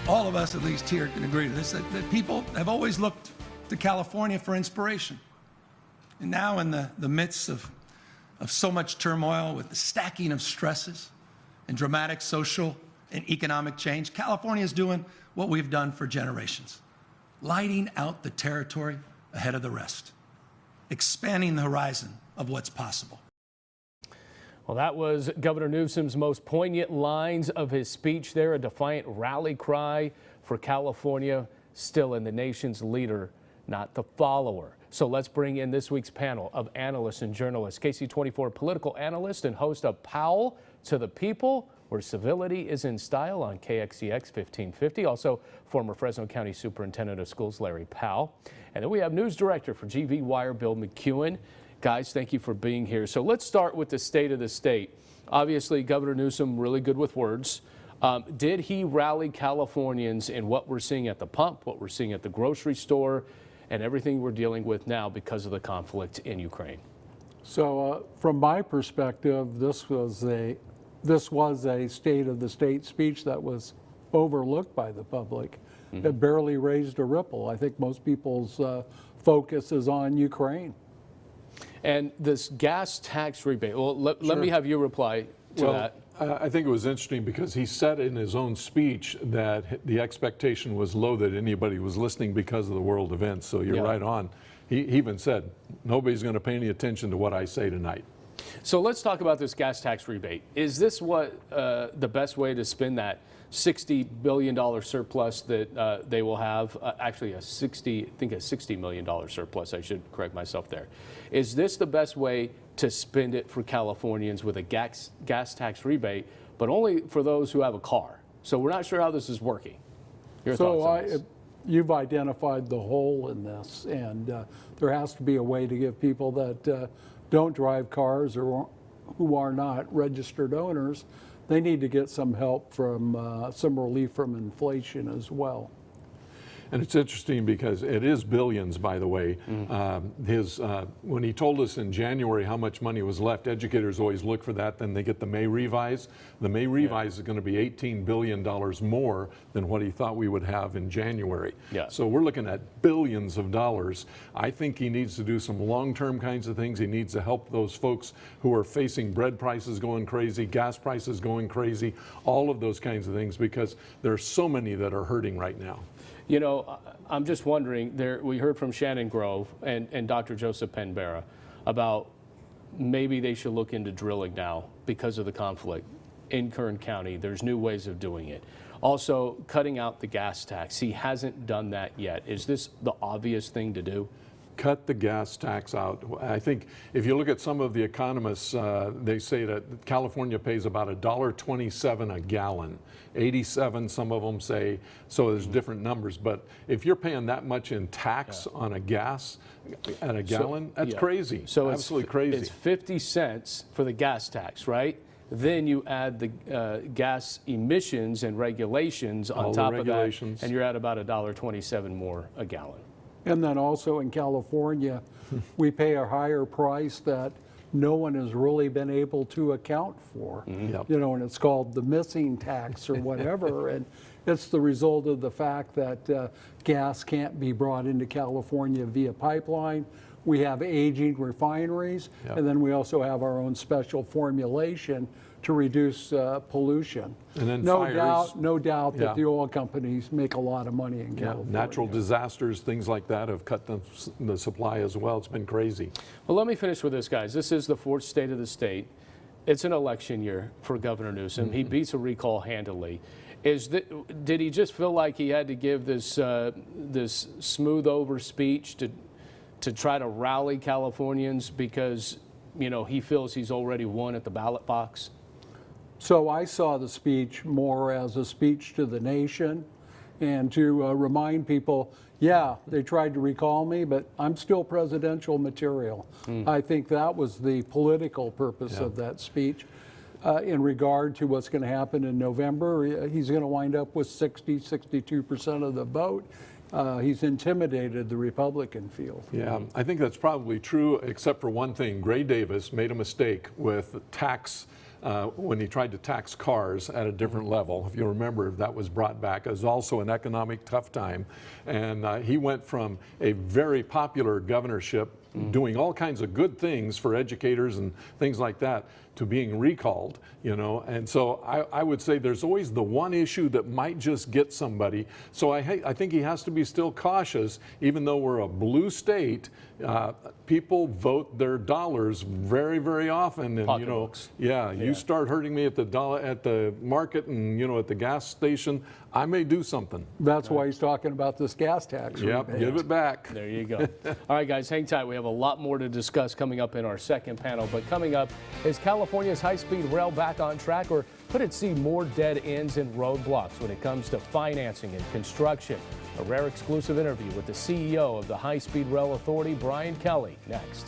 all of us, at least here, can agree to this, that people have always looked to California for inspiration. And now in the midst of so much turmoil, with the stacking of stresses and dramatic social and economic change, California is doing what we've done for generations, lighting out the territory ahead of the rest, expanding the horizon of what's possible. Well, that was Governor Newsom's most poignant lines of his speech there, a defiant rally cry for California, still in the nation's leader, not the follower. So let's bring in this week's panel of analysts and journalists. KC24 political analyst and host of Powell to the People, where civility is in style, on KXEX 1550. Also, former Fresno County Superintendent of Schools, Larry Powell. And then we have news director for GV Wire, Bill McEwen. Guys, thank you for being here. So let's start with the state of the state. Obviously, Governor Newsom, really good with words. Did he rally Californians in what we're seeing at the pump, what we're seeing at the grocery store, and everything we're dealing with now because of the conflict in Ukraine? So from my perspective, this was a state of the state speech that was overlooked by the public. Mm-hmm. It barely raised a ripple. I think most people's focus is on Ukraine. And this gas tax rebate, well, let me have you reply to that. I think it was interesting because he said in his own speech that the expectation was low that anybody was listening because of the world events. So you're right on. He even said, nobody's going to pay any attention to what I say tonight. So let's talk about this gas tax rebate. Is this what the best way to spend that $60 billion surplus that they will have? Actually, a $60 million surplus. I should correct myself there. Is this the best way to spend it for Californians with a gas tax rebate, but only for those who have a car? So we're not sure how this is working. Your thoughts on this? You've identified the hole in this, and there has to be a way to give people that don't drive cars or who are not registered owners, they need to get some help from some relief from inflation as well. And it's interesting because it is billions, by the way. When he told us in January how much money was left, educators always look for that, then they get the May revise. The May revise is going to be $18 billion more than what he thought we would have in January. So we're looking at billions of dollars. I think he needs to do some long-term kinds of things. He needs to help those folks who are facing bread prices going crazy, gas prices going crazy, all of those kinds of things, because there are so many that are hurting right now. You know, I'm just wondering, we heard from Shannon Grove and Dr. Joseph Penbera about maybe they should look into drilling now because of the conflict in Kern County. There's new ways of doing it. Also, cutting out the gas tax. He hasn't done that yet. Is this the obvious thing to do? Cut the gas tax out. I think if you look at some of the economists, they say that California pays about $1.27 a gallon. 87, some of them say, so there's different numbers. But if you're paying that much in tax on a gas at a gallon, that's crazy. So absolutely crazy. It's 50 cents for the gas tax, right? Then you add the gas emissions and regulations on top of that, and you're at about $1.27 more a gallon. And then also in California, we pay a higher price that no one has really been able to account for. You know, and it's called the missing tax or whatever. And it's the result of the fact that gas can't be brought into California via pipeline. We have aging refineries, and then we also have our own special formulation to reduce pollution. And then no doubt that the oil companies make a lot of money in California. Natural disasters, things like that have cut the supply as well. It's been crazy. Well, let me finish with this, guys. This is the fourth state of the state. It's an election year for Governor Newsom. He beats a recall handily. Did he just feel like he had to give this this smooth over speech to try to rally Californians because, you know, he feels he's already won at the ballot box? So I saw the speech more as a speech to the nation and to remind people, yeah, they tried to recall me, but I'm still presidential material. I think that was the political purpose of that speech. In regard to what's going to happen in November, he's going to wind up with 62% of the vote. He's intimidated the Republican field. Yeah, I think that's probably true, except for one thing. Gray Davis made a mistake with tax when he tried to tax cars at a different level. If you remember, that was brought back. It was also an economic tough time. And he went from a very popular governorship doing all kinds of good things for educators and things like that to being recalled, you know. And so I would say there's always the one issue that might just get somebody. So I think he has to be still cautious, even though we're a blue state. People vote their dollars very, very often, and you know, you start hurting me at the market and you know at the gas station, I may do something. That's why he's talking about this gas tax rebate. Give it back. There you go. All right, guys, hang tight. We have a lot more to discuss coming up in our second panel. But coming up, is California's high-speed rail back on track, or could it see more dead ends and roadblocks when it comes to financing and construction? A rare exclusive interview with the CEO of the High Speed Rail Authority, Brian Kelly, next.